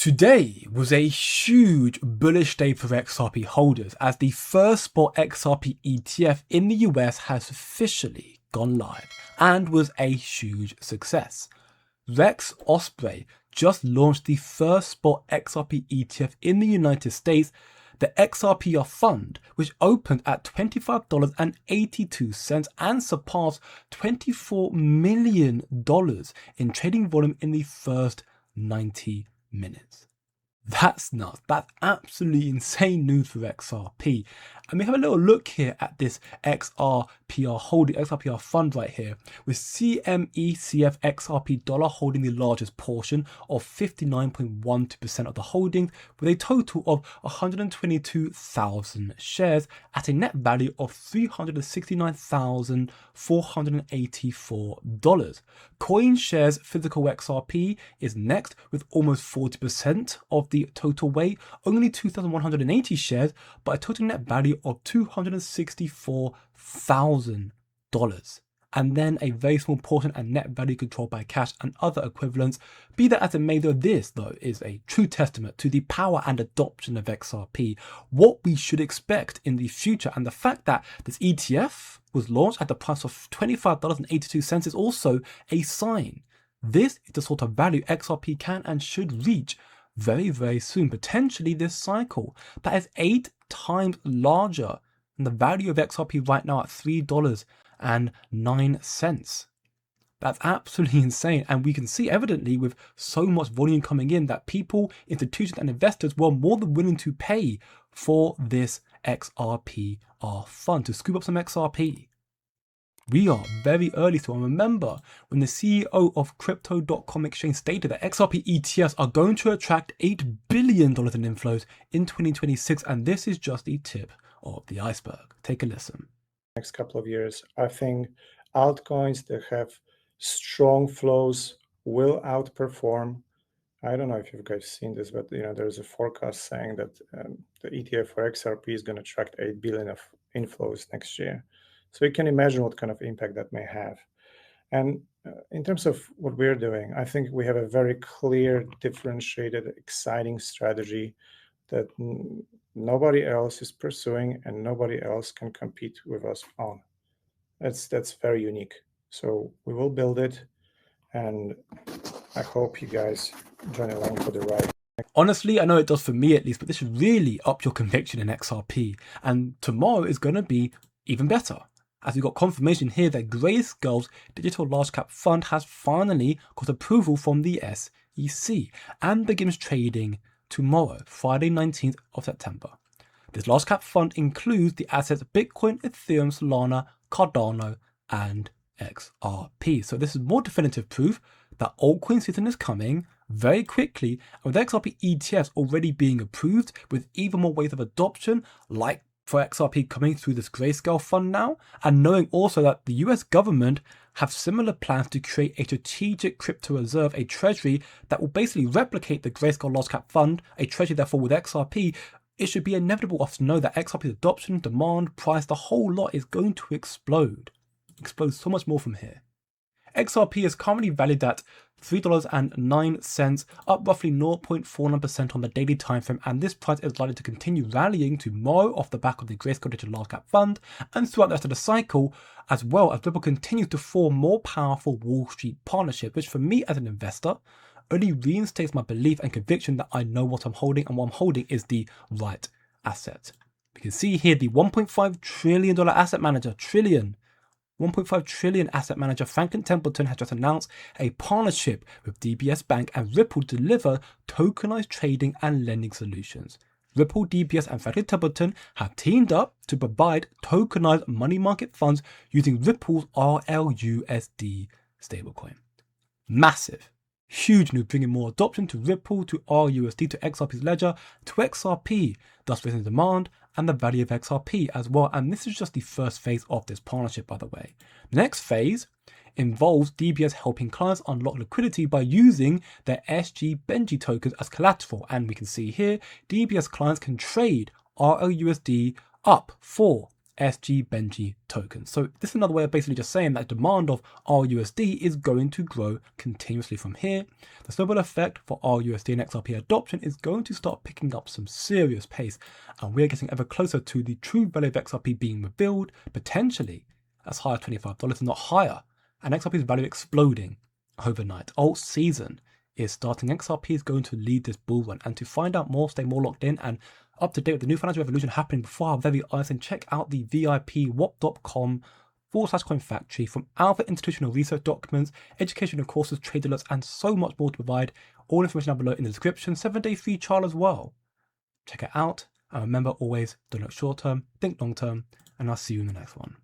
Today was a huge bullish day for XRP holders as the first spot XRP ETF in the US has officially gone live and was a huge success. Rex Osprey just launched the first spot XRP ETF in the United States, the XRPR fund, which opened at $25.82 and surpassed $24 million in trading volume in the first 90 minutes. That's nuts. That's absolutely insane news for XRP. And we have a little look here at this XRPR holding, XRPR fund right here, with CMECF XRP dollar holding the largest portion of 59.12% of the holdings, with a total of 122,000 shares at a net value of $369,484. CoinShares Physical XRP is next with almost 40% of the total weight, only 2,180 shares, but a total net value of $264,000. And then a very small portion and net value controlled by cash and other equivalents. Be that as it may, this is a true testament to the power and adoption of XRP, what we should expect in the future, and the fact that this ETF was launched at the price of $25.82 is also a sign. This is the sort of value XRP can and should reach very, very soon, potentially this cycle. That is 8 times larger than the value of XRP right now at $3.09. That's absolutely insane. And we can see evidently with so much volume coming in that people, institutions and investors were more than willing to pay for this XRPR fund to scoop up some XRP. We are very early still, and remember when the CEO of Crypto.com exchange stated that XRP ETFs are going to attract $8 billion in inflows in 2026, and this is just the tip of the iceberg. Take a listen. Next couple of years, I think altcoins that have strong flows will outperform. I don't know if you guys seen this, but there's a forecast saying that the ETF for XRP is going to attract 8 billion of inflows next year. So you can imagine what kind of impact that may have. And in terms of what we're doing, I think we have a very clear, differentiated, exciting strategy that nobody else is pursuing and nobody else can compete with us on. That's very unique. So we will build it, and I hope you guys join along for the ride. Honestly, I know it does for me at least, but this should really up your conviction in XRP. And tomorrow is going to be even better, as we got confirmation here that Grayscale's digital large cap fund has finally got approval from the SEC and begins trading tomorrow, Friday 19th of September. This large cap fund includes the assets Bitcoin, Ethereum, Solana, Cardano, and XRP. So this is more definitive proof that altcoin season is coming very quickly, and with XRP ETFs already being approved with even more ways of adoption, like for XRP coming through this Grayscale fund now, and knowing also that the US government have similar plans to create a strategic crypto reserve, a treasury that will basically replicate the Grayscale large cap fund, a treasury therefore with XRP, it should be inevitable of us to know that XRP's adoption, demand, price, the whole lot is going to explode so much more from here. XRP is currently valued at $3.09, up roughly 0.49% on the daily time frame, and this price is likely to continue rallying tomorrow off the back of the Grayscale Digital Large Cap Fund and throughout the rest of the cycle, as well as Ripple continues to form more powerful Wall Street partnerships, which for me as an investor only reinstates my belief and conviction that I know what I'm holding, and what I'm holding is the right asset. We can see here the $1.5 trillion asset manager, $1.5 trillion asset manager Franklin Templeton has just announced a partnership with DBS Bank and Ripple to deliver tokenized trading and lending solutions. Ripple, DBS, and Franklin Templeton have teamed up to provide tokenized money market funds using Ripple's RLUSD stablecoin. Massive. Huge news, bringing more adoption to Ripple, to RUSD, to XRP's ledger, to XRP, thus raising demand and the value of XRP as well. And this is just the first phase of this partnership, by the way. The next phase involves DBS helping clients unlock liquidity by using their SG Benji tokens as collateral. And we can see here, DBS clients can trade RLUSD up for SG Benji tokens. So this is another way of basically just saying that demand of RUSD is going to grow continuously from here. The snowball effect for RUSD and XRP adoption is going to start picking up some serious pace, and we're getting ever closer to the true value of XRP being revealed, potentially as high as $25, if not higher, and XRP's value exploding overnight. Alt season is starting. XRP is going to lead this bull run, and to find out more, stay more locked in and up to date with the new financial revolution happening before our very eyes, and check out the VIP wop.com/coin factory from Alpha institutional research documents, educational courses, trade alerts, and so much more to provide. All information down below in the description. 7-day free trial as well. Check it out, and remember always, don't look short term, think long term, and I'll see you in the next one.